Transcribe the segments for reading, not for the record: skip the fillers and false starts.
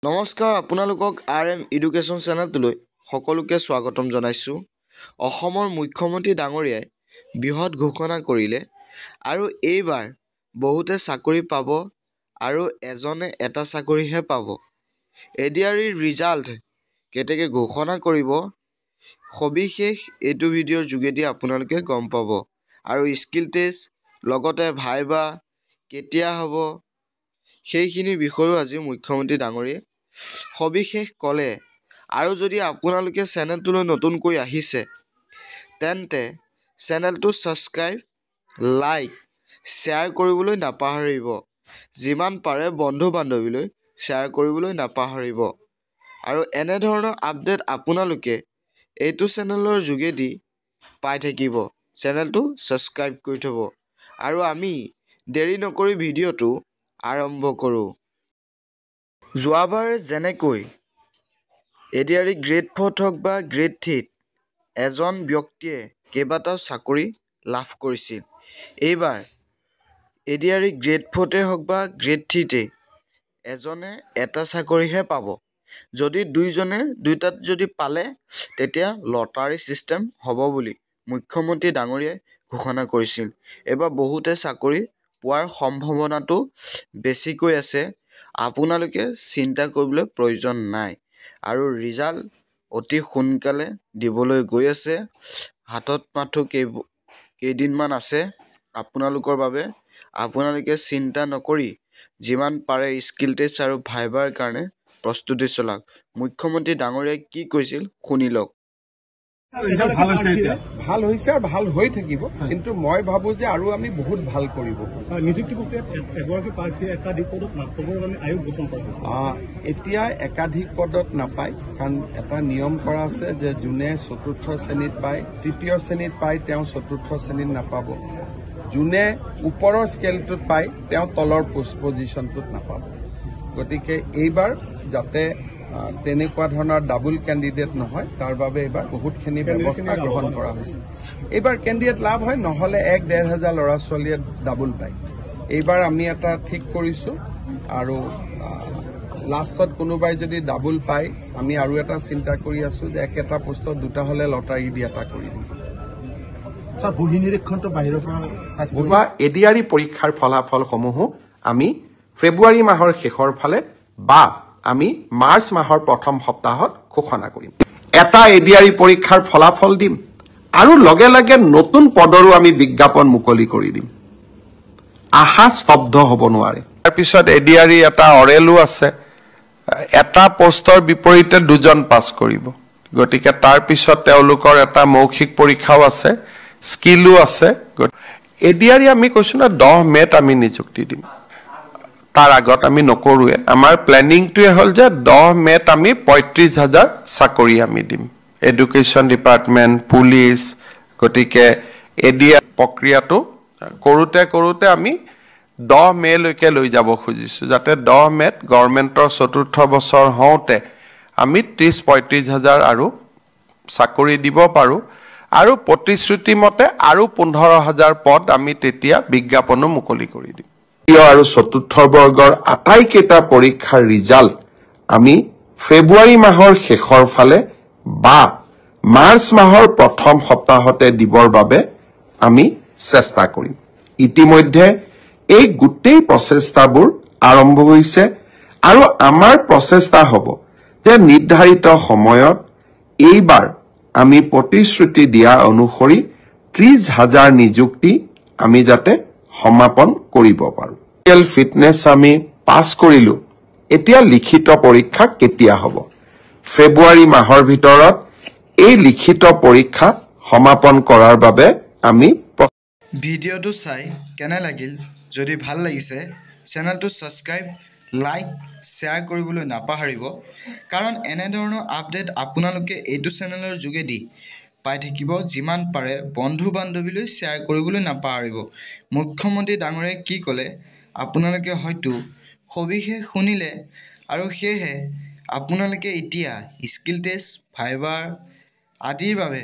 নমস্কাৰ আপোনালোকক RM education চেনেলটোলৈ সকলোকে স্বাগতম জনাইছোঁ। অসমৰ মুখ্যমন্ত্ৰী ডাঙৰীয়াই বৃহৎ ঘোষণা কৰিলে আৰু এইবাৰ বহুতে চাকৰি পাব আৰু এজনে এটা চাকৰিহে পাব। এডিআৰিৰ ৰিজাল্ট কেতিয়াকৈ ঘোষণা কৰিব সবিশেষ এইটো ভিডিঅ'ৰ যোগেদি আপোনালোকে গম পাব। আৰু স্কিল টেষ্ট লগতে ভাইবা কেতিয়া হ'ব সেইখিনি বিষয়েও আজি মুখ্যমন্ত্ৰী ডাঙৰীয়াই সবিশেষ ক'লে। আৰু যদি আপোনালোকে চেনেলটোলৈ নতুনকৈ আহিছে তেন্তে চেনেলটো ছাবস্ক্ৰাইব, লাইক, শ্বেয়াৰ কৰিবলৈ নাপাহৰিব। যিমান পাৰে বন্ধু বান্ধৱীলৈ শ্বেয়াৰ কৰিবলৈ নাপাহৰিব। আৰু এনেধৰণৰ আপডেট আপোনালোকে এইটো চেনেলৰ যোগেদি পাই থাকিব। চেনেলটো ছাবস্ক্ৰাইব কৰি থ'ব। আৰু আমি দেৰি নকৰি ভিডিঅ'টো আৰম্ভ কৰোঁ। যোৱাবাৰ যেনেকৈ এডিআৰি গ্ৰেড 4 হওক বা গ্ৰেড 3ত এজন ব্যক্তিয়ে কেইবাটাও চাকৰি লাভ কৰিছিল, এইবাৰ এডিআৰি গ্ৰেড 4 হওক বা গ্ৰেড 3তে এজনে এটা চাকৰিহে পাব। যদি দুইটাত যদি পালে তেতিয়া লটাৰী ছিষ্টেম হ'ব বুলি মুখ্যমন্ত্ৰী ডাঙৰীয়াই ঘোষণা কৰিছিল। এইবাৰ বহুতে চাকৰি পোৱাৰ সম্ভাৱনাটো বেছিকৈ আছে। আপোনালোকে চিন্তা কৰিবলৈ প্ৰয়োজন নাই। আৰু ৰিজাল্ট অতি সোনকালে দিবলৈ গৈ আছে। হাতত মাথো কেইদিনমান আছে আপোনালোকৰ বাবে। আপোনালোকে চিন্তা নকৰি যিমান পাৰে স্কিল টেষ্ট আৰু ভাইবাৰ কাৰণে প্ৰস্তুতি চলাওক। মুখ্যমন্ত্ৰী ডাঙৰীয়াই কি কৈছিল শুনি লওক। ভাল হৈছে আৰু ভাল হৈ থাকিব, কিন্তু মই ভাবো যে আৰু আমি বহুত ভাল কৰিব। নিযুক্তি প্ৰক্ৰিয়াত এগৰাকী প্ৰাৰ্থীয়ে একাধিক পদত নাপাবৰ কাৰণে আয়োগ গঠন কৰা হৈছে। এতিয়া একাধিক পদত নাপায়, কাৰণ এটা নিয়ম কৰা আছে যে যোনে চতুৰ্থ শ্ৰেণীত পায়, তৃতীয় শ্ৰেণীত পায়, তেওঁ চতুৰ্থ শ্ৰেণীত নাপাব। যোনে ওপৰৰ স্কেলটোত পায় তেওঁ তলৰ পজিশ্যনটোত নাপাব। গতিকে এইবাৰ যাতে তেনেকুৱা ধৰণৰ ডাবল কেণ্ডিডেট নহয়, তাৰ বাবে এইবাৰ বহুতখিনি ব্যৱস্থা গ্ৰহণ কৰা হৈছে। এইবাৰ কেণ্ডিডেট লাভ হয়, নহ'লে 1-1.5 হাজাৰ ল'ৰা ছোৱালীয়ে ডাবল পায়। এইবাৰ আমি এটা ঠিক কৰিছো, আৰু লাষ্টত কোনোবাই যদি ডাবল পায় আমি আৰু এটা চিন্তা কৰি আছো যে একেটা পোষ্টত দুটা হ'লে লটাৰী দি এটা কৰি দিম। এডিআৰি পৰীক্ষাৰ ফলাফলসমূহো আমি ফেব্ৰুৱাৰী মাহৰ শেষৰ ফালে বা আমি মাৰ্চ মাহৰ প্ৰথম সপ্তাহত ঘোষণা কৰিম। এটা এডিআৰি পৰীক্ষাৰ ফলাফল দিম আৰু লগে লগে নতুন পদৰো আমি বিজ্ঞাপন মুকলি কৰি দিম। আশা স্তব্ধ হ'ব নোৱাৰে। তাৰপিছত এডিআৰি এটা অৰেলো আছে। এটা পোষ্টৰ বিপৰীতে দুজন পাছ কৰিব। গতিকে তাৰপিছত তেওঁলোকৰ এটা মৌখিক পৰীক্ষাও আছে, স্কিলো আছে। এডিআৰি আমি কৈছোঁ না 10 মে'ত আমি নিযুক্তি দিম। তাৰ আগত আমি নকৰোৱে। আমাৰ প্লেনিংটোৱে হ'ল যে 10 মে'ত আমি 35,000 চাকৰি আমি দিম। Education department, police. গতিকে এডিআৰি প্ৰক্ৰিয়াটো কৰোঁতে আমি 10 মে'লৈকে লৈ যাব খুজিছোঁ, যাতে 10 মে'ত গভৰ্ণমেণ্টৰ চতুৰ্থ বছৰ হওঁতে আমি 30-35 হাজাৰ আৰু চাকৰি দিব পাৰোঁ। আৰু প্ৰতিশ্ৰুতি মতে আৰু 15,000 পদ আমি তেতিয়া বিজ্ঞাপনো মুকলি কৰি দিম। আৰু চতুৰ্থ বৰ্গৰ আটাইকেইটা পৰীক্ষাৰ ৰিজাল্ট আমি ফেব্ৰুৱাৰী মাহৰ শেষৰ ফালে বা মাৰ্চ মাহৰ প্ৰথম সপ্তাহতে দিবৰ বাবে আমি চেষ্টা কৰিম। ইতিমধ্যে এই গোটেই প্ৰচেষ্টাবোৰ আৰম্ভ হৈছে, আৰু আমাৰ প্ৰচেষ্টা হ'ব যে নিৰ্ধাৰিত সময়ত এইবাৰ আমি প্ৰতিশ্ৰুতি দিয়া অনুসৰি 30,000 নিযুক্তি আমি যাতে সমাপন কৰিব পাৰোঁ। ফিটনেছ আমি পাছ কৰিলোঁ। এতিয়া লিখিত পৰীক্ষা কেতিয়া হ'ব? ফেব্ৰুৱাৰী মাহৰ ভিতৰত এই লিখিত পৰীক্ষা সমাপন কৰাৰ বাবে আমি ভিডিঅ'টো চাই কেনে লাগিল? যদি ভাল লাগিছে চেনেলটো ছাবস্ক্ৰাইব, লাইক, শ্বেয়াৰ কৰিবলৈ নাপাহৰিব। কাৰণ এনেধৰণৰ আপডেট আপোনালোকে এইটো চেনেলৰ যোগেদি পাই থাকিব। যিমান পাৰে বন্ধু বান্ধৱীলৈ শ্বেয়াৰ কৰিবলৈ নাপাহৰিব। মুখ্যমন্ত্ৰী ডাঙৰীয়াই কি ক'লে আপোনালোকে হয়তো সবিশেষ শুনিলে, আৰু সেয়েহে আপোনালোকে এতিয়া স্কিল টেষ্ট, ভাইবাৰ আদিৰ বাবে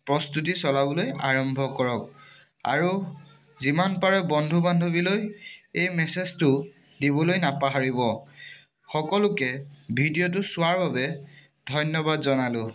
প্ৰস্তুতি চলাবলৈ আৰম্ভ কৰক। আৰু যিমান পাৰে বন্ধু বান্ধৱীলৈ এই মেছেজটো দিবলৈ নাপাহৰিব। সকলোকে ভিডিঅ'টো চোৱাৰ বাবে ধন্যবাদ জনালোঁ।